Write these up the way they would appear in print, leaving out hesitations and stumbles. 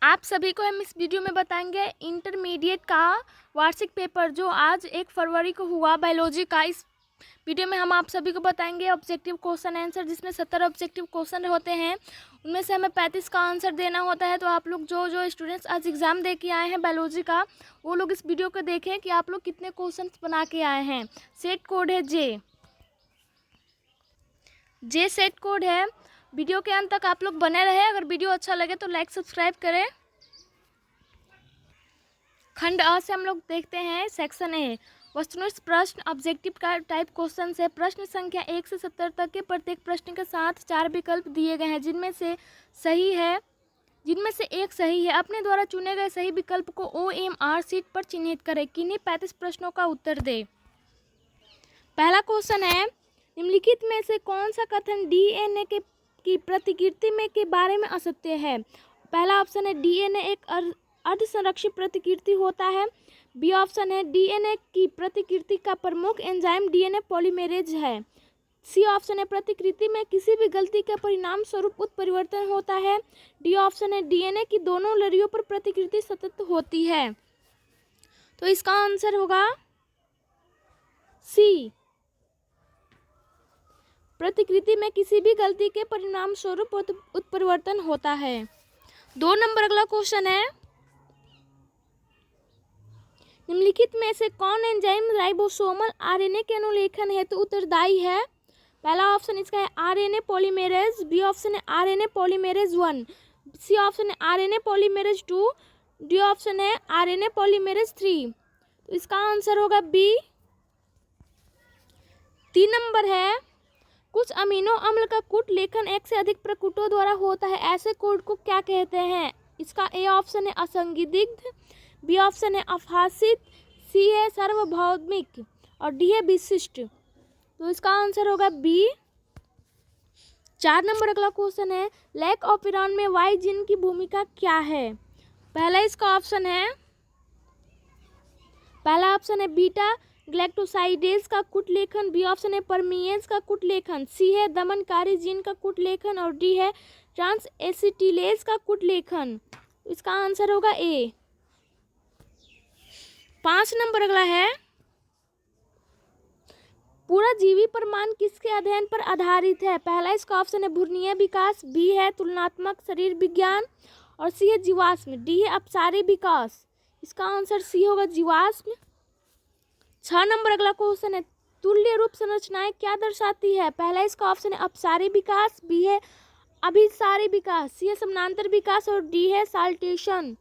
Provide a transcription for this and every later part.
आप सभी को हम इस वीडियो में बताएंगे इंटरमीडिएट का वार्षिक पेपर जो आज 1 फरवरी को हुआ बायोलॉजी का। इस वीडियो में हम आप सभी को बताएंगे ऑब्जेक्टिव क्वेश्चन आंसर, जिसमें 70 ऑब्जेक्टिव क्वेश्चन होते हैं। उनमें से हमें 35 का आंसर देना होता है। तो आप लोग जो स्टूडेंट्स आज एग्ज़ाम दे के आए हैं बायोलॉजी का, वो लोग इस वीडियो को देखें कि आप लोग कितने क्वेश्चन बना के आए हैं। सेट कोड है जे सेट कोड है। वीडियो के अंत तक आप लोग बने रहे। अगर वीडियो अच्छा लगे तो लाइक सब्सक्राइब करें। खंड अ से हम लोग देखते हैं सेक्शन ए, वस्तुनिष्ठ प्रश्न ऑब्जेक्टिव का टाइप क्वेश्चन से। प्रश्न संख्या 1 से 70 तक के प्रत्येक प्रश्न के साथ 4 विकल्प दिए गए हैं, जिनमें से एक सही है। अपने द्वारा चुने गए सही विकल्प को OMR शीट पर चिन्हित करें। किन्हीं 35 प्रश्नों का उत्तर दें। पहला क्वेश्चन है, निम्नलिखित में से कौन सा कथन DNA की प्रतिकृति में के बारे में असत्य है। पहला ऑप्शन है DNA एक अर्धसंरक्षित प्रतिकृति होता है। बी ऑप्शन है DNA की प्रतिकृति का प्रमुख एंजाइम DNA पॉलीमेरेज है। सी ऑप्शन है प्रतिकृति में किसी भी गलती के परिणाम स्वरूप उत्परिवर्तन होता है। डी ऑप्शन है DNA की दोनों लड़ियों पर प्रतिकृति सतत होती है। तो इसका आंसर होगा सी, प्रतिकृति में किसी भी गलती के परिणाम स्वरूप उत्परिवर्तन होता है। 2 नंबर अगला क्वेश्चन है, निम्नलिखित में से कौन एंजाइम राइबोसोमल RNA के अनुलेखन हेतु उत्तरदायी है। पहला ऑप्शन इसका है RNA पॉलीमेरेज, बी ऑप्शन है RNA पॉलीमेरेज 1, सी ऑप्शन है RNA पॉलीमेरेज 2, डी ऑप्शन है RNA पॉलीमेरेज 3। तो इसका आंसर होगा बी। 3 नंबर है, कुछ अमीनो अम्ल का कूट लेखन एक से अधिक प्रकूटों द्वारा होता है, ऐसे कूट को क्या कहते हैं। इसका ए ऑप्शन है असंदिग्ध, बी ऑप्शन है अफासित, सी है सार्वभौमिक और डी है विशिष्ट। तो इसका आंसर होगा बी। 4 नंबर अगला क्वेश्चन है, लैक ऑफ आयरन में वाई जीन की भूमिका क्या है। पहला ऑप्शन है बीटा ग्लैक्टोसाइडेज का कूट लेखन, बी ऑप्शन है परमीएज का कूट लेखन, सी है दमनकारी जीन का कूट लेखन और डी है ट्रांस एसिटिलेज का कूट लेखन। इसका आंसर होगा ए। 5 नंबर अगला है, पूरा जीवी प्रमाण किसके अध्ययन पर आधारित है। पहला इसका ऑप्शन है भ्रूणीय विकास, बी है तुलनात्मक शरीर विज्ञान और सी है जीवाश्म, डी है अपसारी विकास। इसका आंसर सी होगा जीवाश्म। 6 नंबर अगला क्वेश्चन है, तुल्य रूप संरचनाएं क्या दर्शाती है। पहला इसका ऑप्शन है अपसारी विकास, बी है अभिसारी विकास, सी है समानांतर विकास और डी है साल्टेशन।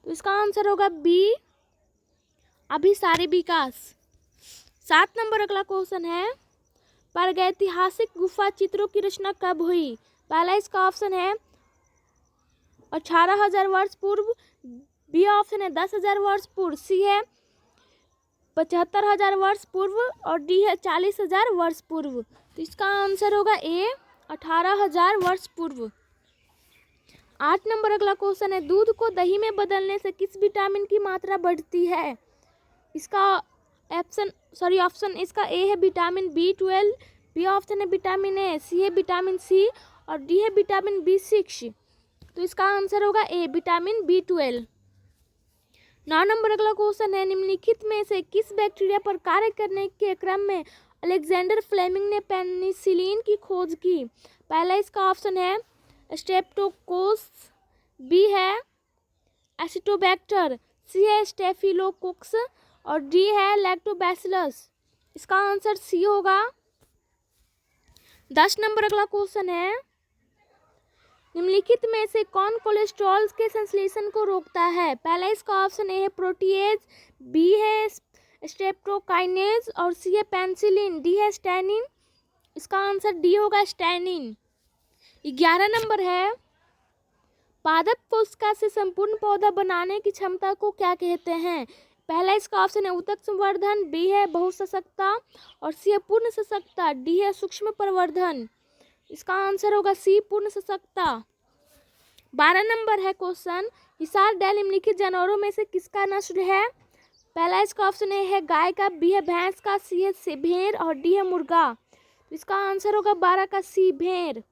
तो इसका आंसर होगा बी, अभिसारी विकास। 7 नंबर अगला क्वेश्चन है, प्रागैतिहासिक गुफा चित्रों की रचना कब हुई। पहला इसका ऑप्शन है 18,000 वर्ष पूर्व, बी ऑप्शन है 10,000 वर्ष पूर्व, सी है 75,000 वर्ष पूर्व और डी है 40,000 वर्ष पूर्व। तो इसका आंसर होगा ए, 18,000 वर्ष पूर्व। 8 नंबर अगला क्वेश्चन है, दूध को दही में बदलने से किस विटामिन की मात्रा बढ़ती है। इसका ऑप्शन इसका ए है विटामिन B12, बी ऑप्शन है विटामिन ए, सी है विटामिन सी और डी है विटामिन B6। तो इसका आंसर होगा ए, विटामिन B12। 9 नंबर अगला क्वेश्चन है, निम्नलिखित में से किस बैक्टीरिया पर कार्य करने के क्रम में अलेक्जेंडर फ्लेमिंग ने पेनिसिलिन की खोज की। पहला इसका ऑप्शन है स्ट्रेप्टोकोकस, बी है एसिटोबैक्टर, सी है स्टेफिलोकोकस और डी है लैक्टोबैसिलस। इसका आंसर सी होगा। 10 नंबर अगला क्वेश्चन है, निम्नलिखित में से कौन कोलेस्ट्रॉल के संश्लेषण को रोकता है। पहला इसका ऑप्शन ए है प्रोटीएज, बी है स्ट्रेप्टोकाइनेज और सी है पेनिसिलिन, डी है स्टैनिन। इसका आंसर डी होगा स्टैनिन। 11 नंबर है, पादप कोशिका से संपूर्ण पौधा बनाने की क्षमता को क्या कहते हैं। पहला इसका ऑप्शन है ऊतक संवर्धन, बी है बहुसशक्ता और सी है पूर्ण सशक्ता, डी है सूक्ष्म प्रवर्धन। इसका आंसर होगा सी, पूर्ण सशक्ता। 12 नंबर है क्वेश्चन, हिसार डैल निम्नलिखित जानवरों में से किसका नस्ल है। पहला इसका ऑप्शन ए है गाय का, बी है भैंस का, सी है भेड़ और डी है मुर्गा। इसका आंसर होगा 12 का सी, भेड़।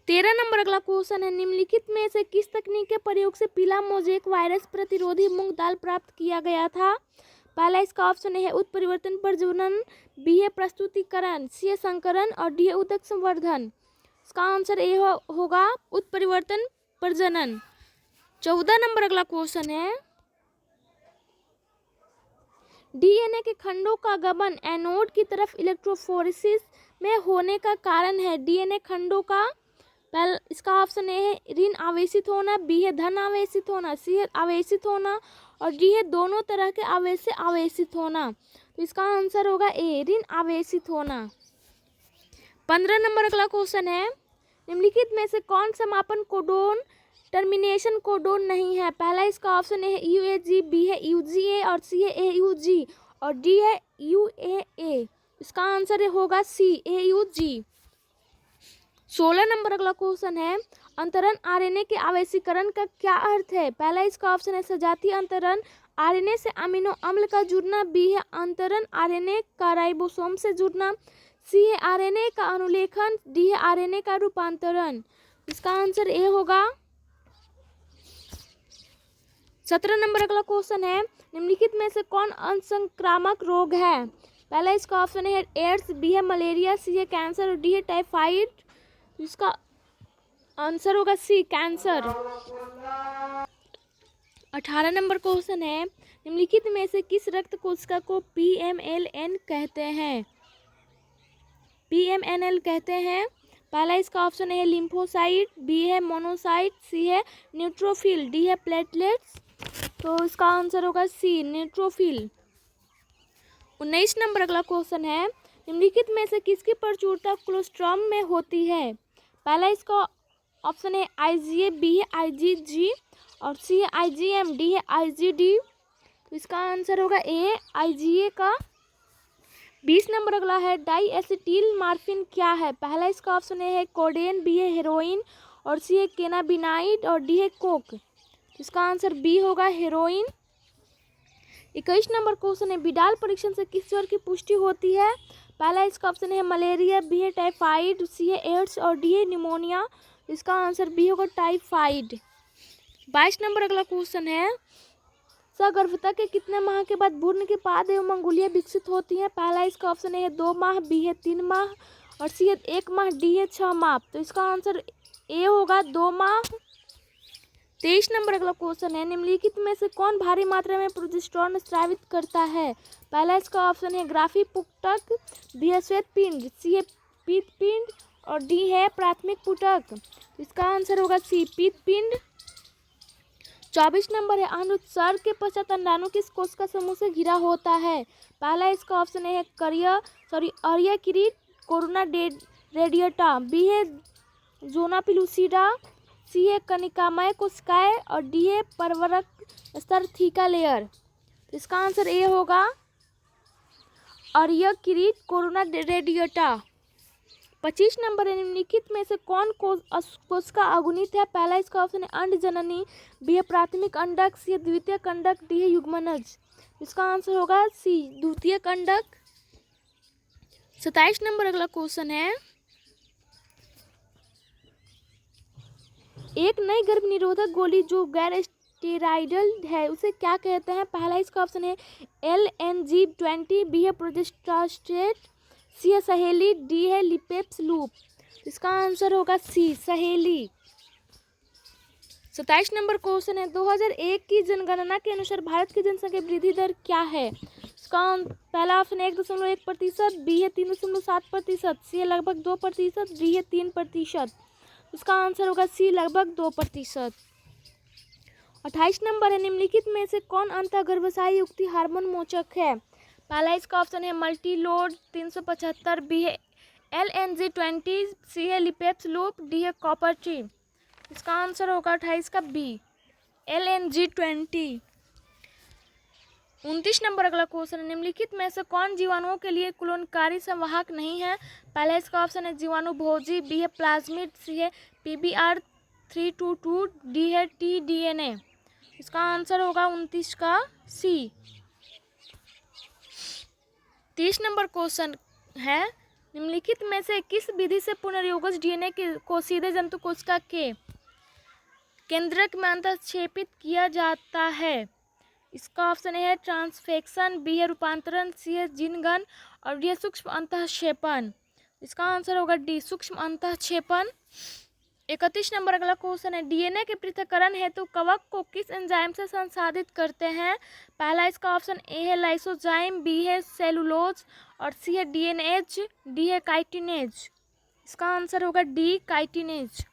13 नंबर अगला क्वेश्चन है, निम्नलिखित में से किस तकनीक के प्रयोग से पीला मोजेक वायरस प्रतिरोधी मूंग दाल प्राप्त किया गया था? पहला इसका ऑप्शन है उत्परिवर्तन प्रजनन, बी है प्रस्तुतिकरण, सी है संकरण और डी है उदक संवर्धन। इसका आंसर ए होगा उत्परिवर्तन प्रजनन। 14 नंबर अगला क्वेश्चन है, डीएनए के खंडों का गमन एनोड की तरफ इलेक्ट्रोफोरेसिस में होने का कारण है। डीएनए खंडों का पहला इसका ऑप्शन ए है ऋण आवेशित होना, बी है धन आवेशित होना, सी है आवेशित होना और डी है दोनों तरह के आवेश से आवेशित होना। तो इसका आंसर होगा ए ऋण आवेशित होना। 15 नंबर अगला क्वेश्चन है, निम्नलिखित में से कौन समापन कोडोन टर्मिनेशन कोडोन नहीं है? पहला इसका ऑप्शन है यूएजी, बी है यूजीए और सी है एयूजी और डी है यूएए। इसका आंसर होगा सी एयूजी। 16 नंबर अगला क्वेश्चन है, अंतरण आरएनए के आवेशीकरण का क्या अर्थ है? पहला इसका ऑप्शन है सजातीय अंतरण, आरएनए से अमीनो अम्ल का जुड़ना, बी है अंतरण आरएनए का राइबोसोम से जुड़ना, सी है आरएनए का अनुलेखन, डी है आरएनए का रूपांतरण। इसका आंसर ए होगा। 17 नंबर अगला क्वेश्चन है, निम्नलिखित में से कौन असंक्रामक रोग है? पहला इसका ऑप्शन है एड्स, बी है मलेरिया, सी है कैंसर और डी है टाइफाइड। इसका आंसर होगा सी कैंसर। 18 नंबर क्वेश्चन है, निम्नलिखित में से किस रक्त कोशिका को पीएमएलएन कहते हैं? पीएमएनएल कहते हैं। पहला इसका ऑप्शन है लिम्फोसाइट, बी है मोनोसाइट, सी है न्यूट्रोफिल, डी है प्लेटलेट्स। तो इसका आंसर होगा सी न्यूट्रोफिल। 19 नंबर अगला क्वेश्चन है, निम्नलिखित में से किसकी प्रचुरता कोलेस्ट्रॉम में होती है? पहला इसका ऑप्शन है आईजीए, बी है आईजीजी और सी है आईजीएम, डी है आईजीडी। तो इसका आंसर होगा ए आईजीए का। 20 नंबर अगला है, डाई एसिटिल मार्फिन क्या है? पहला इसका ऑप्शन है कोडेन, बी है हेरोइन और सी है केनाबिनाइड और डी है कोक। इसका आंसर बी होगा हेरोइन। 21 नंबर क्वेश्चन है, बिडाल परीक्षण से किस ज्वर की पुष्टि होती है? पहला इसका ऑप्शन है मलेरिया, बी है टाइफाइड, सी है एड्स और डी है निमोनिया। इसका आंसर बी होगा टाइफाइड। 22 नंबर अगला क्वेश्चन है, सगर्भता के कितने माह के बाद भ्रूण के पाद एवं अंगुलियां विकसित होती हैं? पहला इसका ऑप्शन है 2 माह, बी है 3 माह और सी है 1 माह, डी है 6 माह। तो इसका आंसर ए होगा 2 माह। 23 नंबर अगला क्वेश्चन है, निम्नलिखित में से कौन भारी मात्रा में प्रोजेस्टेरोन स्रावित करता है? पहला इसका ऑप्शन है ग्राफी पुटक, बी है श्वेत पिंड, सी है पीत पिंड और डी है प्राथमिक पुटक। इसका आंसर होगा सी पीत पिंड। 24 नंबर है, अनुत्सर्ग के पश्चात अंडाणु किस कोशिका समूह से घिरा होता है? पहला इसका ऑप्शन है अरिया किरीट, कोरोना रेडिएटा, बी है जोना पिलुसिडा, सी है कनिकामय कोशिकाएं और डी है परवरक स्तर थीका लेयर। इसका आंसर ए होगा अरिया किरीट, कोरोना रेडिएटा। 25 नंबर है, निम्नलिखित में से कौन कोशिका अगुणित है? पहला इसका ऑप्शन है अंड जननी, बी है प्राथमिक अंडक, सी है द्वितीयक अंडक, डी है युग्मनज। इसका आंसर होगा सी द्वितीयक अंडक। 27 नंबर अगला क्वेश्चन है, एक नई गर्भ निरोधक गोली जो गैर स्टेरॉइडल है उसे क्या कहते हैं? पहला इसका ऑप्शन है LNG-20, बी है प्रोजेस्टेरोन, सी है सहेली, डी है लिपेप्स लूप। इसका आंसर होगा सी सहेली। 27 नंबर क्वेश्चन है, 2001 की जनगणना के अनुसार भारत की जनसंख्या वृद्धि दर क्या है? इसका पहला ऑप्शन है 1.1%, बी है 3.7%, सी है लगभग 2%, डी है 3%। इसका आंसर होगा सी लगभग 2%। 28 नंबर है, निम्नलिखित में से कौन अंतःगर्भाशय युक्ति हार्मोन मोचक है? पहला इसका ऑप्शन है मल्टीलोड 375, बी है LNG-20, सी है लिपेप्स लूप, डी है कॉपर ट्री। इसका आंसर होगा 28 का बी LNG-20। 29 नंबर अगला क्वेश्चन है, निम्नलिखित में से कौन जीवाणुओं के लिए कुलोनकारी संवाहक नहीं है? पहला इसका ऑप्शन है जीवाणु भोजी, बी है प्लाज्मिड, सी है PBr322, डी है tDNA। इसका आंसर होगा 29 का सी। 30 नंबर क्वेश्चन है, निम्नलिखित में से किस विधि से पुनर्योगज डीएनए को सीधे जंतु कोशिका के केंद्रक में अंतःक्षेपित किया जाता है? इसका ऑप्शन है ट्रांसफेक्शन, बी है रूपांतरण, सी है जीनगन और डी है सूक्ष्म अंतःक्षेपण। इसका आंसर होगा डी, सूक्ष्म अंतःक्षेपण। 31 नंबर अगला क्वेश्चन है, डीएनए के पृथक्करण हेतु कवक को किस एंजाइम से संसाधित करते हैं? पहला इसका ऑप्शन ए है लाइसोजाइम, बी है सेलुलोज और सी है डीएनएज, डी है काइटिनेज। इसका आंसर होगा डी, काइटिनेज।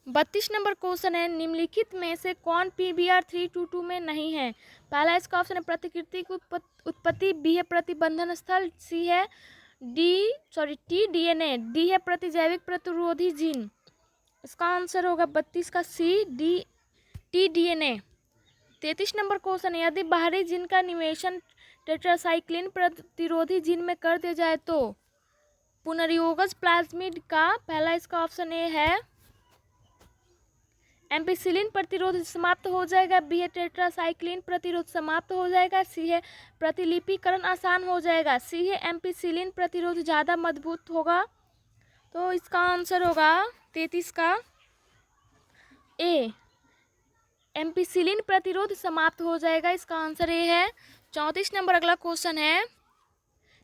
32 नंबर क्वेश्चन है, निम्नलिखित में से कौन PBR 322 में नहीं है? पहला इसका ऑप्शन है प्रतिकृति की उत्पत्ति, बी है प्रतिबंधन स्थल, सी है टी डीएनए, डी है प्रतिजैविक प्रतिरोधी जीन। इसका आंसर होगा 32 का सी, टी डीएनए। 33 नंबर क्वेश्चन है, यदि बाहरी जीन का निवेशन टेट्रासाइक्लिन प्रतिरोधी जीन में कर दिया जाए तो पुनर्योगज प्लाज्मिड का पहला इसका ऑप्शन ए है एम्पिसिलिन प्रतिरोध समाप्त हो जाएगा, बी है टेट्रासाइक्लिन प्रतिरोध समाप्त हो जाएगा, सी है प्रतिलिपिकरण आसान हो जाएगा, सी है एम्पिसिलिन प्रतिरोध ज़्यादा मजबूत होगा। तो इसका आंसर होगा 33 का ए, एम्पिसिलिन प्रतिरोध समाप्त हो जाएगा। इसका आंसर ए है। 34 नंबर अगला क्वेश्चन है,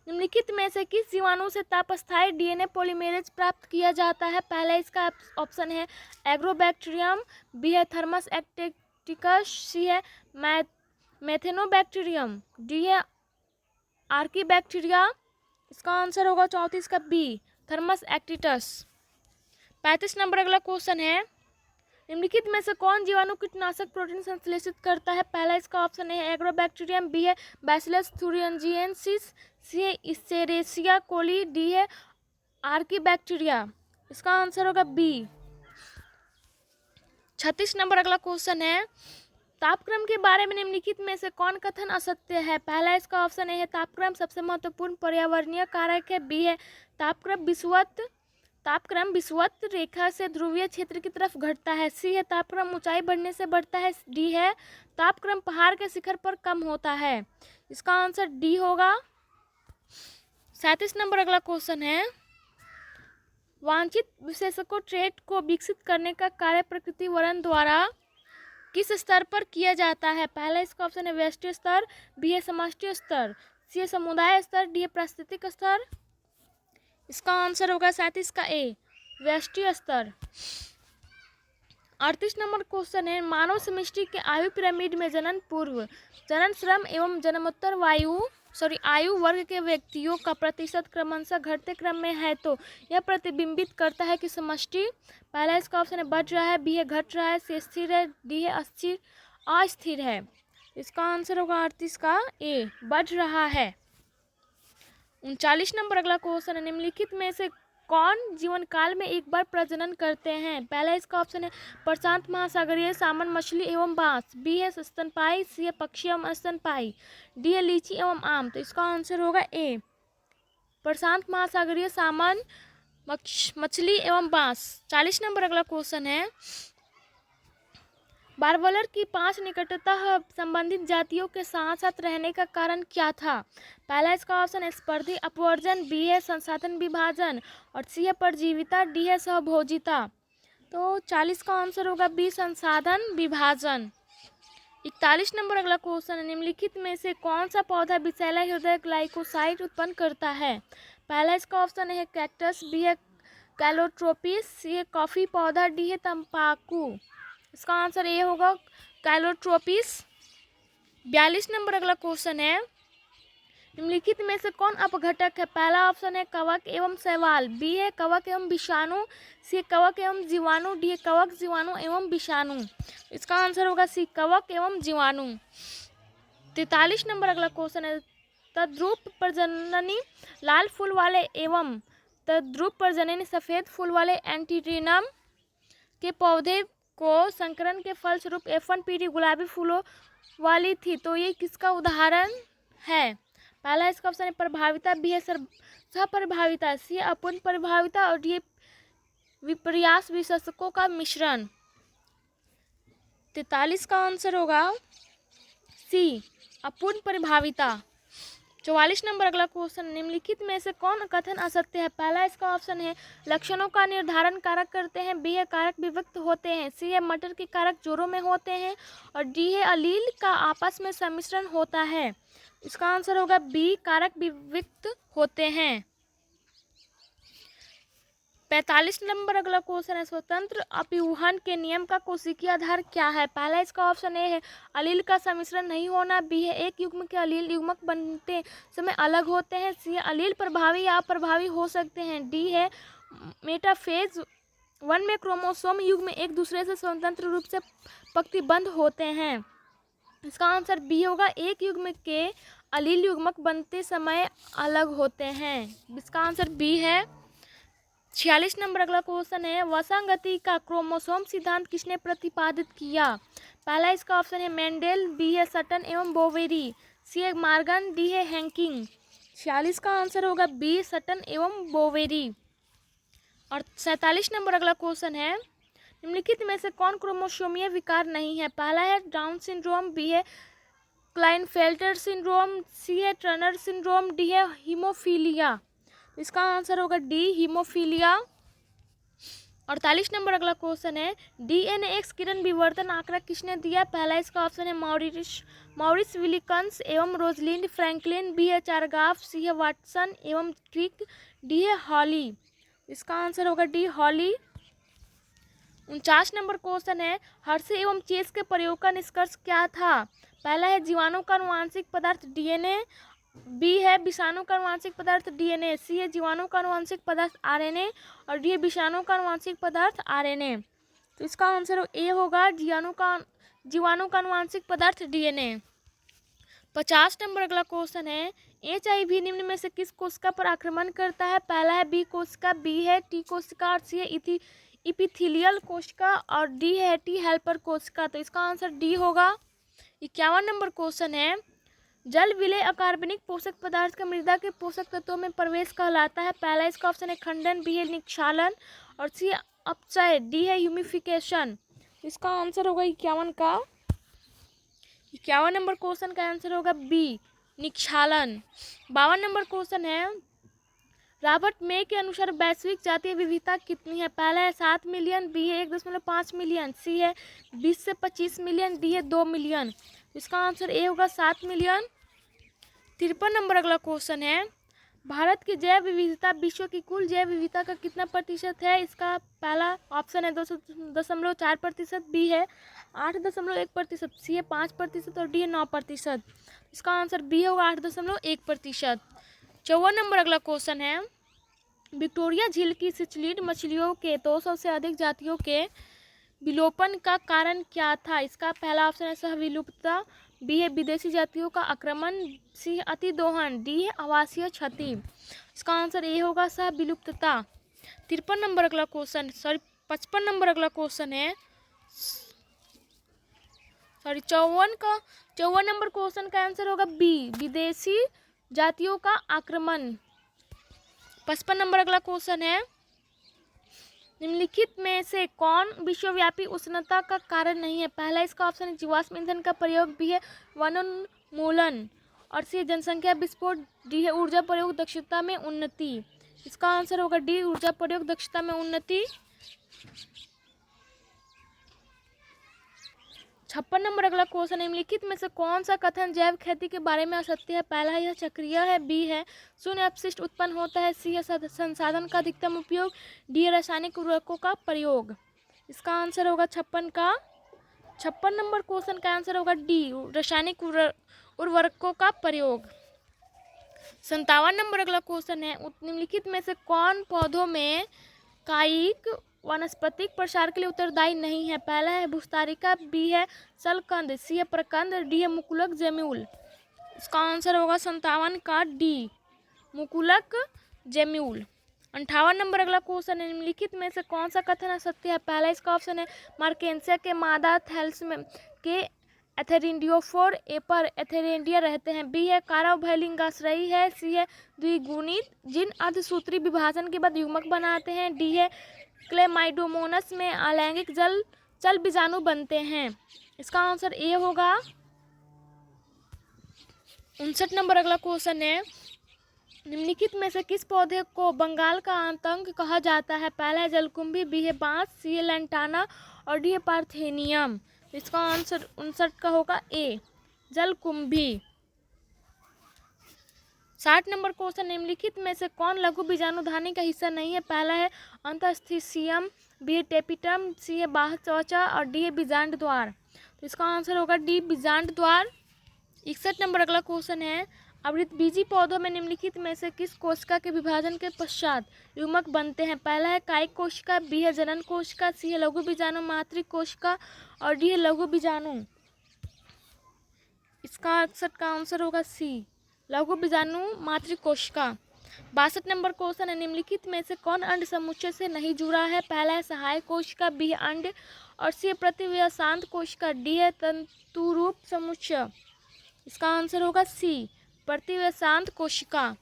निम्नलिखित में से किस जीवाणु से तापस्थायी डीएनए पॉलीमेरेज प्राप्त किया जाता है? पहला इसका ऑप्शन है एग्रोबैक्टीरियम, बी है थर्मस एक्टिटिकस, सी है मेथेनोबैक्टीरियम, डी है आर्कीबैक्टीरिया। इसका आंसर होगा 34 का बी, थर्मस एक्टिटस। 35 नंबर अगला क्वेश्चन है, निम्नलिखित में से कौन जीवाणु कीटनाशक प्रोटीन संश्लेषित करता है? पहला इसका ऑप्शन है एग्रोबैक्टीरियम, बी है बैसिलस थुरिंजिएंसिस, सी है इस्चेरेसिया कोली, डी है आर्कीबैक्टीरिया। इसका आंसर होगा बी। 36 नंबर अगला क्वेश्चन है, तापक्रम के बारे में निम्नलिखित में से कौन कथन असत्य है? पहला इसका ऑप्शन है तापक्रम सबसे महत्वपूर्ण पर्यावरणीय कारक है, बी है तापक्रम विषुवत रेखा से ध्रुवीय क्षेत्र की तरफ घटता है, सी है तापक्रम ऊंचाई बढ़ने से बढ़ता है, डी है तापक्रम पहाड़ के शिखर पर कम होता है। इसका आंसर डी होगा। 37 नंबर अगला क्वेश्चन है, वांछित विशेषकों ट्रेट को विकसित करने का कार्य प्रकृति वर्ण द्वारा किस स्तर पर किया जाता है? पहला इसका ऑप्शन है व्यष्टि स्तर, बी है समष्टि स्तर, सी है समुदाय स्तर, डी है पारिस्थितिक स्तर। इसका आंसर होगा 37 का ए, व्यष्टि स्तर। 38 नंबर क्वेश्चन है, मानव समष्टि के आयु पिरामिड में जनन पूर्व, जनन श्रम एवं जन्मोत्तर आयु वर्ग के व्यक्तियों का प्रतिशत क्रमशः घटते क्रम में है तो यह प्रतिबिंबित करता है कि समष्टि। पहला इसका ऑप्शन है बढ़ रहा है, बी है घट रहा है, सी स्थिर है, डी है अस्थिर है। इसका आंसर होगा 38 का ए, बढ़ रहा है। 39 नंबर अगला क्वेश्चन है, निम्नलिखित में से कौन जीवन काल में एक बार प्रजनन करते हैं? पहला इसका ऑप्शन है प्रशांत महासागरीय सामन मछली एवं बांस, बी है स्तनपायी, सी है पक्षी एवं स्तनपायी, डी है लीची एवं आम। तो इसका आंसर होगा ए, प्रशांत महासागरीय सामन मछली एवं बांस। 40 नंबर अगला क्वेश्चन है, बारबलर की 5 निकटतः संबंधित जातियों के साथ साथ रहने का कारण क्या था? पहला इसका ऑप्शन है स्पर्धी अपवर्जन, बी है संसाधन विभाजन और सी है परजीविता, डी है सहभोजिता। तो 40 का आंसर होगा बी, संसाधन विभाजन। 41 नंबर अगला क्वेश्चन है, निम्नलिखित में से कौन सा पौधा विषैला हृदय ग्लाइकोसाइड उत्पन्न करता है? पहला इसका ऑप्शन है कैक्टस, बी है कैलोट्रोपिस, सी है कॉफी पौधा, डी है तंबाकू। इसका आंसर ए होगा कैलोट्रोपिस। 42 नंबर अगला क्वेश्चन है, निम्नलिखित में से कौन अपघटक है? पहला ऑप्शन है कवक एवं शैवाल, बी है कवक एवं विषाणु, सी कवक एवं जीवाणु, डी है कवक जीवाणु एवं विषाणु। इसका आंसर होगा सी, कवक एवं जीवाणु। 43 नंबर अगला क्वेश्चन है, तद्रुप प्रजननी लाल फूल वाले एवं तद्रुप प्रजननी सफेद फूल वाले एंटीरिनम के पौधे को संकरण के फलस्वरूप F1 पीढ़ी गुलाबी फूलों वाली थी, तो ये किसका उदाहरण है? पहला इसका ऑप्शन है प्रभाविता, बी है सहप्रभाविता, सी है अपूर्ण प्रभाविता और डी विपर्यास विशेषकों का मिश्रण। 43 का आंसर होगा सी, अपूर्ण प्रभाविता। 44 नंबर अगला क्वेश्चन, निम्नलिखित में से कौन कथन असत्य है? पहला इसका ऑप्शन है लक्षणों का निर्धारण कारक करते हैं, बी है कारक विविक्त होते हैं, सी है मटर के कारक जोड़ों में होते हैं, और डी है अलील का आपस में सम्मिश्रण होता है। इसका आंसर होगा बी, कारक विविक्त होते हैं। 45 नंबर अगला क्वेश्चन है, स्वतंत्र अपव्यूहन के नियम का कोशिकीय आधार क्या है? पहला इसका ऑप्शन ए है अलील का सम्मिश्रण नहीं होना, बी है एक युग्म के अलील युग्मक बनते समय अलग होते हैं, सी है अलील प्रभावी या अप्रभावी हो सकते हैं, डी है मेटाफेज 1 में क्रोमोसोम युग्म एक दूसरे से स्वतंत्र रूप से पंक्तिबद्ध होते हैं। इसका आंसर बी होगा, एक युग्म के अलील युग्मक बनते समय अलग होते हैं। इसका आंसर बी है। 46 नंबर अगला क्वेश्चन है, वसांगति का क्रोमोसोम सिद्धांत किसने प्रतिपादित किया? पहला इसका ऑप्शन है मेंडेल, बी है सटन एवं बोवेरी, सी है मार्गन, डी है हैंकिंग। 46 का आंसर होगा बी, सटन एवं बोवेरी। और 47 नंबर अगला क्वेश्चन है, निम्नलिखित में से कौन क्रोमोसोमीय विकार नहीं है? पहला है डाउन सिंड्रोम, बी है क्लाइनफेल्टर सिंड्रोम, सी है टर्नर सिंड्रोम, डी है हीमोफीलिया। इसका आंसर होगा डी, हीमोफीलिया। 48 नंबर अगला क्वेश्चन है, डीएनए एक्स किरण विवर्तन आंकड़ा किसने दिया? पहला इसका ऑप्शन है मॉरिस विलिकन्स एवं रोजलिंड फ्रैंकलिन, बी है चारगाफ, सी है वाटसन एवं क्रिक, डी है हॉली। इसका आंसर होगा डी, हॉली। 49 नंबर क्वेश्चन है, हर्षे एवं चेस के प्रयोग का निष्कर्ष क्या था? पहला है जीवाणु का आनुवांशिक पदार्थ डीएनए, बी है विषाणु का आनुवांशिक पदार्थ डीएनए, सी है जीवाणु का आनुवांशिक पदार्थ आरएनए, और डी है विषाणु का आनुवांशिक पदार्थ आरएनए। तो इसका आंसर ए होगा, जीवाणु का आनुवांशिक पदार्थ डीएनए। 50 नंबर अगला क्वेश्चन है, HIV निम्न में से किस कोशिका पर आक्रमण करता है? पहला है बी कोशिका, बी है टी कोशिका, और सी है इपिथेलियल कोशिका, और डी है टी हेल्पर कोशिका। तो इसका आंसर डी होगा। 51 नंबर क्वेश्चन है, जल विलेय अकार्बनिक पोषक पदार्थ का मृदा के पोषक तत्वों में प्रवेश कहलाता है? पहला इसका ऑप्शन है खंडन, बी है निक्षालन, और सी है अपचय, डी है ह्यूमिफिकेशन। इसका आंसर होगा 51 का। 51 नंबर क्वेश्चन का आंसर होगा बी, निक्षालन। 52 नंबर क्वेश्चन है, रॉबर्ट मे के अनुसार वैश्विक जातीय विविधता कितनी है? पहला है 7 मिलियन, बी है 1.5 मिलियन, सी है 20 से 25 मिलियन, डी है 2 मिलियन। इसका आंसर ए होगा 7 मिलियन। 53 नंबर अगला क्वेश्चन है, भारत की जैव विविधता विश्व की कुल जैव विविधता का कितना प्रतिशत है? इसका पहला ऑप्शन है 2.4%, बी है 8.1%, सी है 5%, और डी है 9%। इसका आंसर बी होगा 8.1%। 54 नंबर अगला क्वेश्चन है, विक्टोरिया झील की सिचलिड मछलियों के 200 से अधिक जातियों के विलोपन का कारण क्या था? इसका पहला ऑप्शन है सह विलुप्तता, बी है विदेशी जातियों का आक्रमण, सी है अतिदोहन, डी है आवासीय क्षति। इसका आंसर ए होगा सह विलुप्तता। 53 नंबर अगला क्वेश्चन 55 नंबर अगला क्वेश्चन है 54 नंबर क्वेश्चन का आंसर होगा बी, विदेशी जातियों का आक्रमण। 55 नंबर अगला क्वेश्चन है, निम्नलिखित में से कौन विश्वव्यापी उष्णता का कारण नहीं है? पहला इसका ऑप्शन है जीवाश्म ईंधन का प्रयोग, बी है वनोन्मूलन, और सी जनसंख्या विस्फोट, डी है ऊर्जा प्रयोग दक्षता में उन्नति। इसका आंसर होगा डी, ऊर्जा प्रयोग दक्षता में उन्नति। 56 नंबर अगला क्वेश्चन, निम्नलिखित में से कौन सा कथन जैव खेती के बारे में असत्य है? पहला यह चक्रीय है, बी है शून्य अपशिष्ट उत्पन्न होता है, सी है संसाधन का अधिकतम उपयोग, डी है रासायनिक उर्वरकों का प्रयोग। इसका आंसर होगा 56 का। 56 नंबर क्वेश्चन का आंसर होगा डी, रासायनिक उर्वरकों का प्रयोग। 57 नंबर अगला क्वेश्चन है, निम्नलिखित में से कौन पौधों में कायिक वानस्पतिक प्रसार के लिए उत्तरदायी नहीं है? पहला है भूस्तारिका, बी है शलकंद, सी है प्रकंद, डी है मुकुलक जेम्यूल। इसका आंसर होगा 57 का डी, मुकुलक जेम्यूल। 58 नंबर अगला क्वेश्चन है, निम्नलिखित में से कौन सा कथन असत्य है? पहला इसका ऑप्शन है मार्केंसिया के मादा थैलस में के एथेरिडियोफोर एपर एथेरेंडिया रहते हैं, बी है काराभैलिंगाश्रयी है, सी है द्विगुणित जिन अर्धसूत्री विभाजन के बाद युग्मक बनाते हैं, डी है क्लेमाइडोमोनस में अलैंगिक चल बीजाणु बनते हैं। इसका आंसर ए होगा। 59 नंबर अगला क्वेश्चन है, निम्नलिखित में से किस पौधे को बंगाल का आतंक कहा जाता है? पहला है जलकुंभी, बी है बांस, सी है लैंटाना और डी है पार्थेनियम। इसका आंसर 59 का होगा ए, जलकुंभी। 60 नंबर क्वेश्चन, निम्नलिखित में से कौन लघु बीजाणुधानी का हिस्सा नहीं है? पहला है अंतःस्थिशियम, बी है टेपिटम, सी है बाह्य त्वचा और डी है बीजांड द्वार। तो इसका आंसर होगा डी, बीजांड द्वार। 61 नंबर अगला क्वेश्चन है, आवृतबीजी पौधों में निम्नलिखित में से किस कोशिका के विभाजन के पश्चात युग्मक बनते हैं? पहला है कायिक कोशिका, बी है जनन कोशिका, सी है लघु बीजाणु मातृ कोशिका और डी है लघु बीजाणु। इसका 61 का आंसर होगा सी, लघु बीजाणु मातृ कोशिका। 62 नंबर क्वेश्चन है, निम्नलिखित में से कौन अंड समुच्चय से नहीं जुड़ा है? पहला है सहायक कोशिका, बी है अंड और सी है प्रतिव्यसांत कोशिका, डी है तंतुरूप समुच्चय। इसका आंसर होगा सी, प्रतिव्यसांत कोशिका।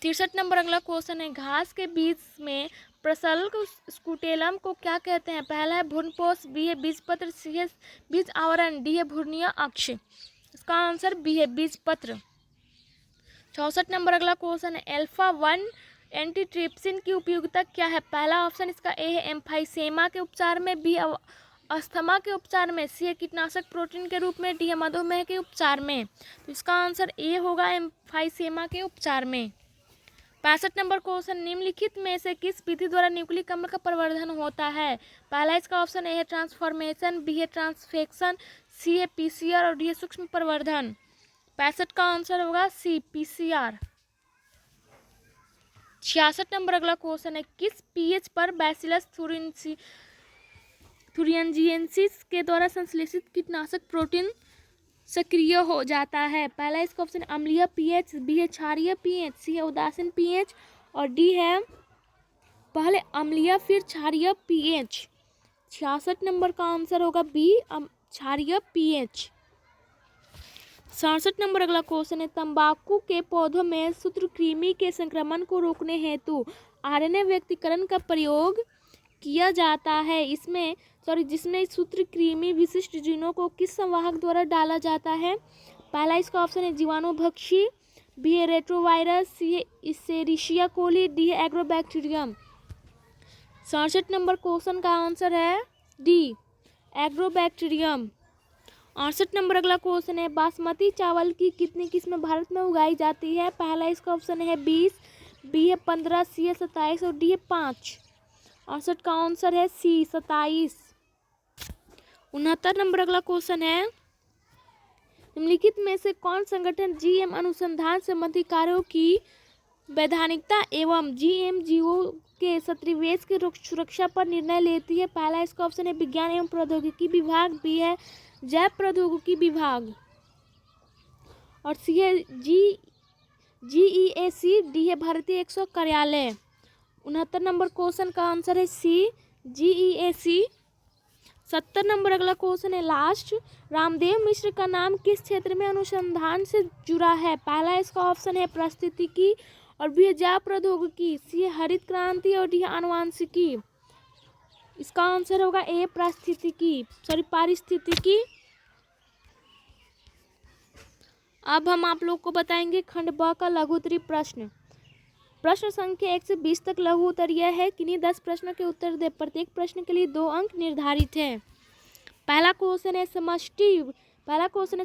63 नंबर अगला क्वेश्चन है, घास के बीज में प्रसल्क स्कुटेलम को क्या कहते हैं? पहला है भ्रूणपोष, बी है बीजपत्र, सी है बीज आवरण, डी है भ्रूणीय अक्ष। इसका आंसर बी है बीजपत्र। 64 नंबर अगला क्वेश्चन है, अल्फा 1 एंटीट्रिप्सिन की उपयोगिता क्या है? पहला ऑप्शन इसका ए है एम्फाइसेमा के उपचार में, बी अस्थमा के उपचार में, सी है कीटनाशक प्रोटीन के रूप में, डी है मधुमेह के उपचार में। तो इसका आंसर ए होगा, एम्फाइसेमा के उपचार में। 65 नंबर क्वेश्चन, निम्नलिखित में से किस विधि द्वारा न्यूक्लिक अम्ल का प्रवर्धन होता है? पहला इसका ऑप्शन ए है ट्रांसफॉर्मेशन, बी है ट्रांसफेक्शन, सी है पीसीआर और डी है सूक्ष्म प्रवर्धन। 65 का आंसर होगा सी, पीसीआर। 66 नंबर अगला क्वेश्चन है, किस पीएच पर बैसिलस थुरिंजिएंसिस के द्वारा संश्लेषित कीटनाशक प्रोटीन सक्रिय हो जाता है? पहला इसका ऑप्शन अम्लीय पीएच, बी है क्षारीय पीएच, सी है उदासीन पीएच और डी है पहले अम्लीय फिर क्षारीय पीएच। 66 नंबर का आंसर होगा बी, क्षारीय पीएच। 67 नंबर अगला क्वेश्चन है, तंबाकू के पौधों में सूत्रकृमि के संक्रमण को रोकने हेतु आरएनए व्यक्तीकरण का प्रयोग किया जाता है। जिसमें सूत्रकृमि विशिष्ट जीनों को किस संवाहक द्वारा डाला जाता है? पहला इसका ऑप्शन है जीवाणुभक्षी, बी है रेट्रोवायरस, सी है इसेरिशिया कोली, डी है एग्रोबैक्टीरियम। 67 नंबर क्वेश्चन का आंसर है डी, एग्रोबैक्टीरियम। 68 नंबर अगला क्वेश्चन है, बासमती चावल की कितनी किस्में भारत में उगाई जाती है? पहला इसका ऑप्शन है 20, बी है 15, सी है 27 और डी है 5। 68 का आंसर है सी, 27। 69 नंबर अगला क्वेश्चन है, निम्नलिखित में से कौन संगठन जीएम अनुसंधान संबंधी कार्यों की वैधानिकता एवं जीएमजीओ के सत्रिवेश के सुरक्षा पर निर्णय लेती है? पहला इसका ऑप्शन है विज्ञान एवं प्रौद्योगिकी विभाग, बी है जैव प्रौद्योगिकी विभाग और सी है जीईएसी, डी है भारतीय एक्सो कार्यालय। 69 नंबर क्वेश्चन का आंसर है सी, जीईएसी। 70 नंबर अगला क्वेश्चन है लास्ट, रामदेव मिश्र का नाम किस क्षेत्र में अनुसंधान से जुड़ा है? पहला इसका ऑप्शन है पारिस्थितिकी और बी है जैव प्रौद्योगिकी, सी है हरित क्रांति और डी है आनुवांशिकी। इसका आंसर होगा ए, पारिस्थितिकी। अब हम आप लोग को बताएंगे खंड ब का लघु उत्तरीय प्रश्न। प्रश्न संख्या 1 से 20 तक लघु उत्तरीय है। किन्हीं 10 प्रश्नों के उत्तर दे। प्रत्येक प्रश्न के लिए 2 अंक निर्धारित है। पहला क्वेश्चन है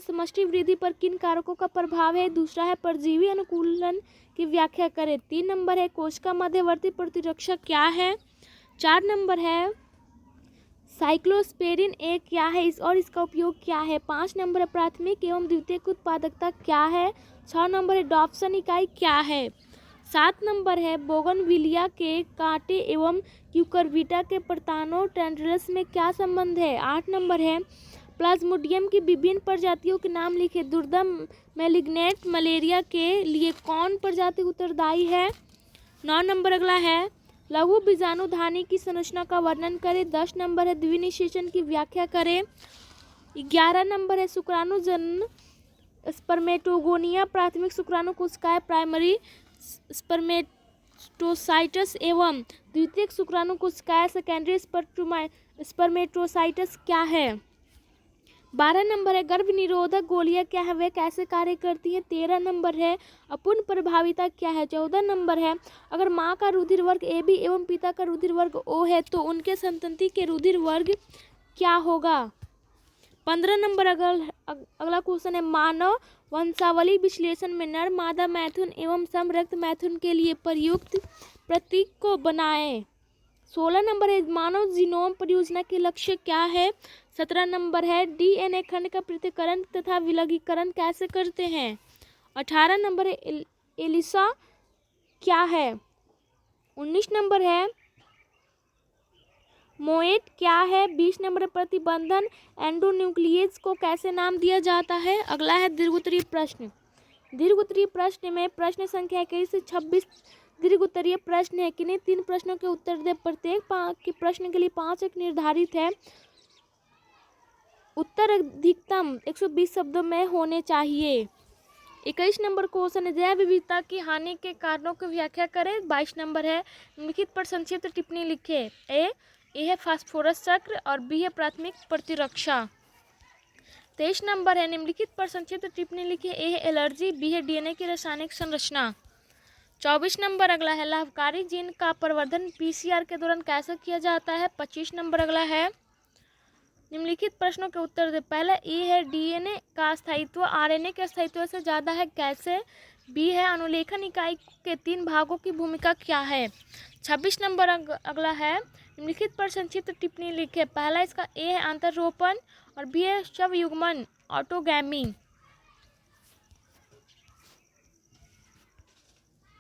समष्टि वृद्धि पर किन कारकों का प्रभाव है? दूसरा है परजीवी अनुकूलन की व्याख्या करें। 3 नंबर है कोशिका मध्यवर्ती प्रतिरक्षा क्या है? 4 नंबर है साइक्लोस्पेरिन ए क्या है और इसका उपयोग क्या है? 5 नंबर है प्राथमिक एवं द्वितीयक उत्पादकता क्या है? 6 नंबर है डॉप्सन इकाई क्या है? 7 नंबर है बोगनविलिया के कांटे एवं क्यूकरविटा के प्रतानों टेंड्रिल्स में क्या संबंध है? 8 नंबर है प्लाज्मोडियम की विभिन्न प्रजातियों के नाम लिखे। दुर्दम मैलिग्नेंट मलेरिया के लिए कौन प्रजाति उत्तरदायी है? 9 नंबर अगला है लघु बीजाणुधानी की संरचना का वर्णन करें। 10 नंबर है द्विनिषेचन की व्याख्या करें। 11 नंबर है शुक्राणु जनन स्पर्मेटोगोनिया प्राथमिक शुक्राणु कोशिकाएं प्राइमरी स्पर्मेटोसाइटस एवं द्वितीयक शुक्राणु कोशिकाएं सेकेंडरी स्पर्मेटोसाइटस क्या है? 12 नंबर है गर्भ निरोधक गोलियां क्या है, वे कैसे कार्य करती हैं। 13 नंबर है अपूर्ण प्रभाविता क्या है। 14 नंबर है अगर माँ का रुधिर वर्ग AB एवं पिता का रुधिर वर्ग O है तो उनके संतति के रुधिर वर्ग क्या होगा। 15 नंबर अगला क्वेश्चन है मानव वंशावली विश्लेषण में नर मादा मैथुन एवं समरक्त मैथुन के लिए प्रयुक्त प्रतीक को बनाएं। 16 नंबर है मानव जीनोम परियोजना के लक्ष्य क्या है। 17 नंबर है DNA खंड का पृथक्करण तथा विलगीकरण कैसे करते हैं। 18 नंबर है एलिसा क्या है। 19 नंबर है मोएट क्या है। 20 नंबर प्रतिबंधन एंडोन्यूक्लियस को कैसे नाम दिया जाता है। अगला है दीर्घोत्तरीय प्रश्न। दीर्घोत्तरीय प्रश्न में प्रश्न संख्या 21 से 26 दीर्घोत्तरीय प्रश्न है। किन्हीं 3 प्रश्नों के उत्तर दे। प्रत्येक के प्रश्न के लिए 5 अंक निर्धारित है। उत्तर अधिकतम 120 शब्दों में होने चाहिए। 21 नंबर क्वेश्चन है जैव विविधता की हानि के कारणों की व्याख्या करें। 22 नंबर है निम्नलिखित पर संक्षिप्त टिप्पणी लिखे। ए है फास्फोरस चक्र और बी है प्राथमिक प्रतिरक्षा। 23 नंबर है निम्नलिखित पर संक्षिप्त टिप्पणी लिखिए। ए है एलर्जी, बी है DNA की रासायनिक संरचना। 24 नंबर अगला है लाभकारी जीन का प्रवर्धन PCR के दौरान कैसे किया जाता है। 25 नंबर अगला है निम्नलिखित प्रश्नों के उत्तर दे। पहला ए है DNA का स्थायित्व RNA के स्थायित्व से ज़्यादा है कैसे। बी है अनुलेखन इकाई के 3 भागों की भूमिका क्या है। 26 नंबर अगला है निम्नलिखित पर संक्षिप्त टिप्पणी लिखे। पहला इसका ए है अंतरोपण और बी है शव युग्मन ऑटोगैमी।